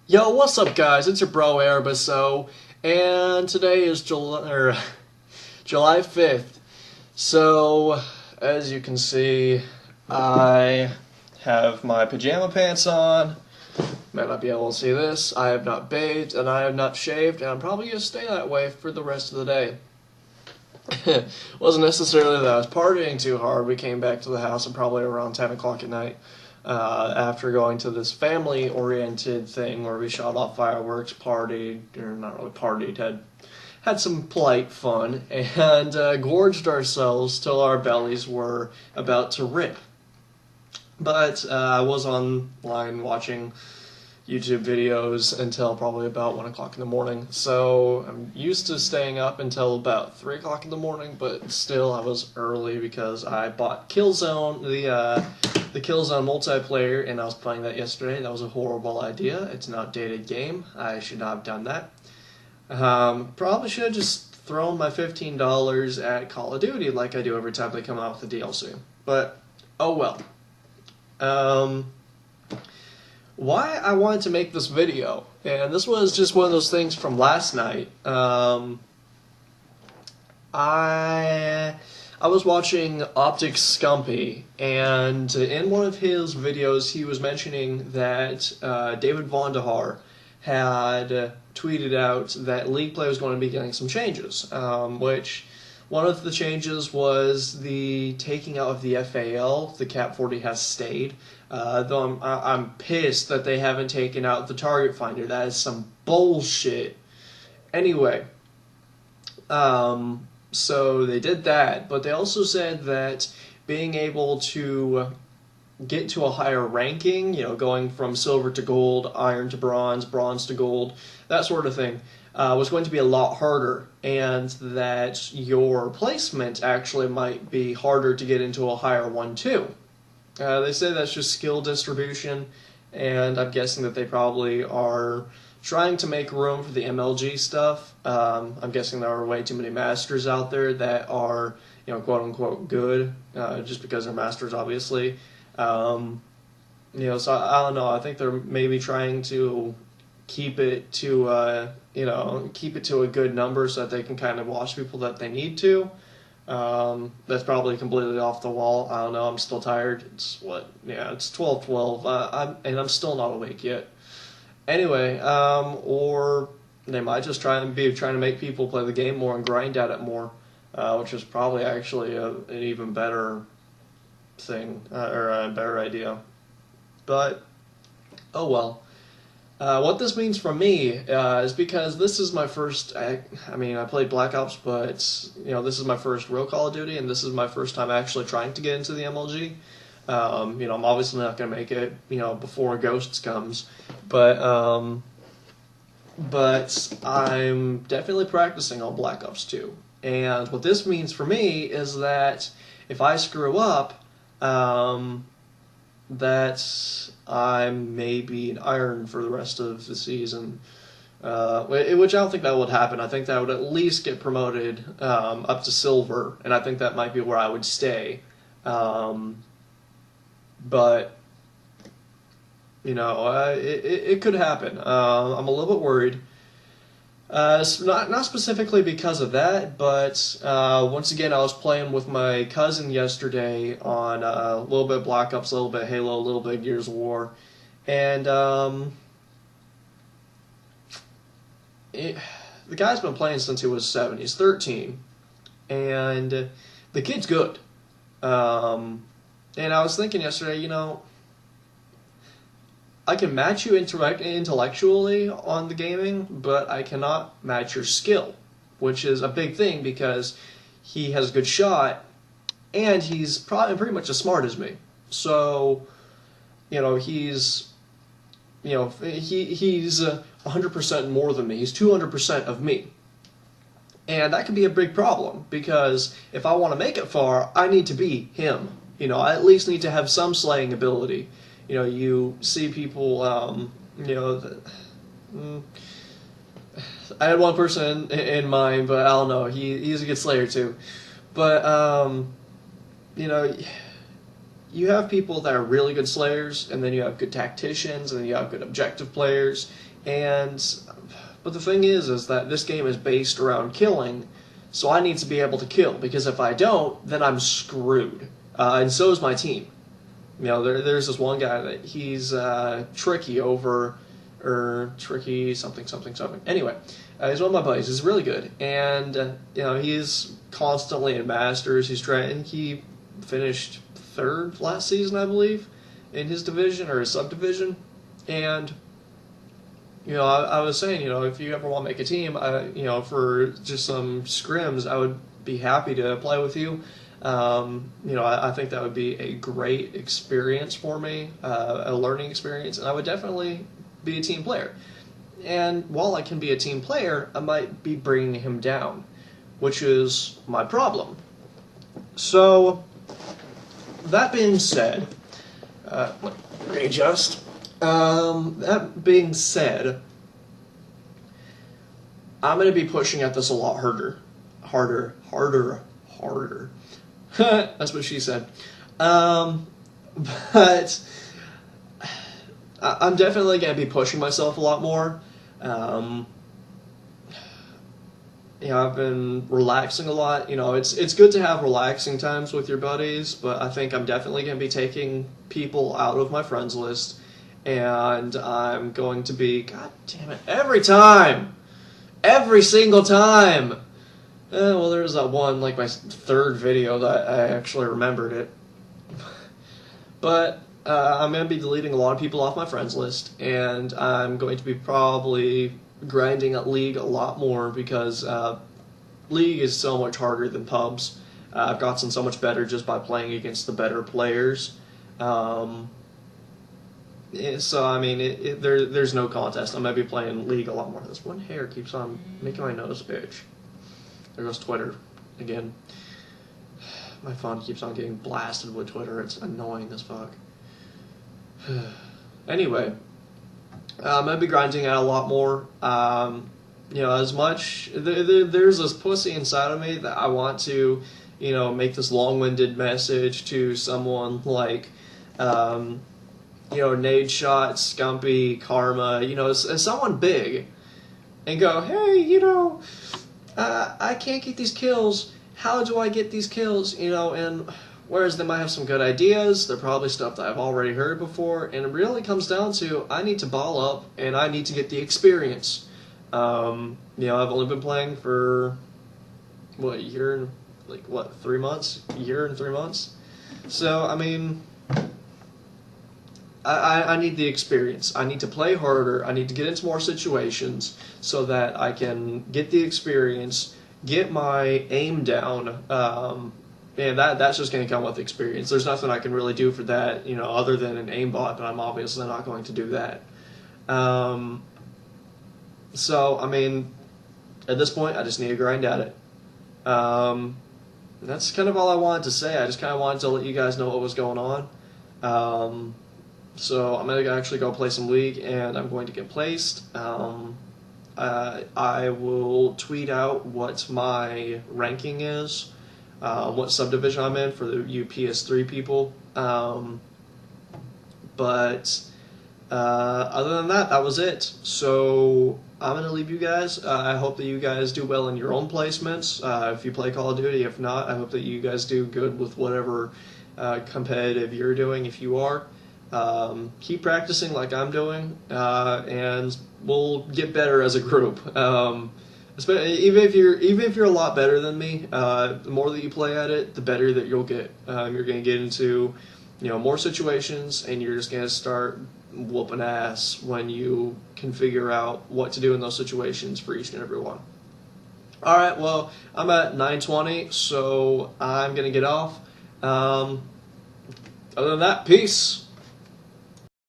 Yo, what's up, guys? It's your bro Arabiso, and today is July 5th. So, as you can see, I have my pajama pants on. Might not be able to see this. I have not bathed and I have not shaved, and I'm probably going to stay that way for the rest of the day. Wasn't necessarily that I was partying too hard. We came back to the house at probably around 10 o'clock at night after going to this family-oriented thing where we shot off fireworks, partied, or not really partied, had some polite fun, and gorged ourselves till our bellies were about to rip. But I was online watching YouTube videos until probably about 1 o'clock in the morning. So I'm used to staying up until about 3 o'clock in the morning, but still I was early because I bought Killzone, the Killzone multiplayer, and I was playing that yesterday. That was a horrible idea. It's an outdated game. I should not have done that. Probably should have just thrown my $15 at Call of Duty like I do every time they come out with the DLC. But, oh well. Why I wanted to make this video, and this was just one of those things from last night. I was watching Optic Scumpy, and in one of his videos, he was mentioning that David Vonderhaar had tweeted out that League Play was going to be getting some changes, which one of the changes was the taking out of the FAL. The Cap 40 has stayed. Though I'm pissed that they haven't taken out the target finder. That is some bullshit. Anyway, so they did that, but they also said that being able to get to a higher ranking, going from silver to gold, iron to bronze, bronze to gold, that sort of thing, was going to be a lot harder, and that your placement actually might be harder to get into a higher one too. They say that's just skill distribution, and I'm guessing that they probably are trying to make room for the MLG stuff. I'm guessing there are way too many masters out there that are, quote unquote good, just because they're masters, obviously. So I don't know. I think they're maybe trying to keep it to, keep it to a good number so that they can kind of watch people that they need to. That's probably completely off the wall. I don't know. I'm still tired. It's it's 12:12. I'm still not awake yet. Anyway, or they might just trying to make people play the game more and grind at it more, which is probably actually an even better thing or a better idea. But oh well. What this means for me is because this is my first. I played Black Ops, but this is my first real Call of Duty, and this is my first time actually trying to get into the MLG. I'm obviously not going to make it, before Ghosts comes, but I'm definitely practicing on Black Ops 2. And what this means for me is that if I screw up, that I'm maybe an iron for the rest of the season. Which I don't think that would happen. I think that I would at least get promoted up to silver, and I think that might be where I would stay. But it could happen. I'm a little bit worried. Not specifically because of that, but once again, I was playing with my cousin yesterday on a little bit Black Ops, a little bit Halo, a little bit Gears of War, and the guy's been playing since he was 7. He's 13, and the kid's good. And I was thinking yesterday, I can match you intellectually on the gaming, but I cannot match your skill, which is a big thing because he has a good shot, and he's probably pretty much as smart as me. So, he's, he's 100% more than me. He's 200% of me. And that can be a big problem because if I want to make it far, I need to be him. I at least need to have some slaying ability. You see people, I had one person in mind, but I don't know. He's a good slayer too. But, you have people that are really good slayers, and then you have good tacticians, and then you have good objective players. But the thing is that this game is based around killing, so I need to be able to kill, because if I don't, then I'm screwed. And so is my team. You know, there's this one guy that he's tricky over, or tricky something something something. Anyway, he's one of my buddies. He's really good, and you know, he's constantly in Masters. He finished third last season, I believe, in his division or his subdivision. And you know, I was saying, you know, if you ever want to make a team, you know, for just some scrims, I would be happy to play with you. You know, I think that would be a great experience for me, a learning experience, and I would definitely be a team player. And while I can be a team player, I might be bringing him down, which is my problem. So, that being said, readjust. That being said, I'm going to be pushing at this a lot harder. That's what she said. But I'm definitely going to be pushing myself a lot more. You know, I've been relaxing a lot. You know, it's good to have relaxing times with your buddies, but I think I'm definitely going to be taking people out of my friends list, and I'm going to be, god damn it, every single time. Well, there's that one, like my third video that I actually remembered it. But I'm going to be deleting a lot of people off my friends list, and I'm going to be probably grinding at League a lot more, because League is so much harder than pubs. I've gotten so much better just by playing against the better players. So, I mean, there's no contest. I'm going to be playing League a lot more. This one hair keeps on making my nose itch. There goes Twitter again. My phone keeps on getting blasted with Twitter. It's annoying as fuck. Anyway, I'm going to be grinding out a lot more. You know, as much... There's this pussy inside of me that I want to, you know, make this long-winded message to someone like, you know, Nadeshot, Scumpy, Karma, you know, as someone big, and go, hey, you know, I can't get these kills. How do I get these kills? You know, and whereas they might have some good ideas, they're probably stuff that I've already heard before, and it really comes down to, I need to ball up, and I need to get the experience. You know, I've only been playing for, what, a year and, like, what, 3 months? A year and 3 months? So, I mean, I need the experience. I need to play harder. I need to get into more situations so that I can get the experience, get my aim down, and that's just going to come with experience. There's nothing I can really do for that, you know, other than an aimbot, but I'm obviously not going to do that. So, I mean, at this point, I just need to grind at it. That's kind of all I wanted to say. I just kind of wanted to let you guys know what was going on. So I'm going to actually go play some League, and I'm going to get placed. I will tweet out what my ranking is, what subdivision I'm in for you PS3 people. But other than that, that was it. So I'm going to leave you guys. I hope that you guys do well in your own placements. If you play Call of Duty, if not, I hope that you guys do good with whatever competitive you're doing, if you are. Keep practicing like I'm doing, and we'll get better as a group. Even if you're a lot better than me, the more that you play at it, the better that you'll get. You're going to get into, you know, more situations, and you're just going to start whooping ass when you can figure out what to do in those situations for each and every one. All right, well, I'm at 9:20, so I'm going to get off. Other than that, peace.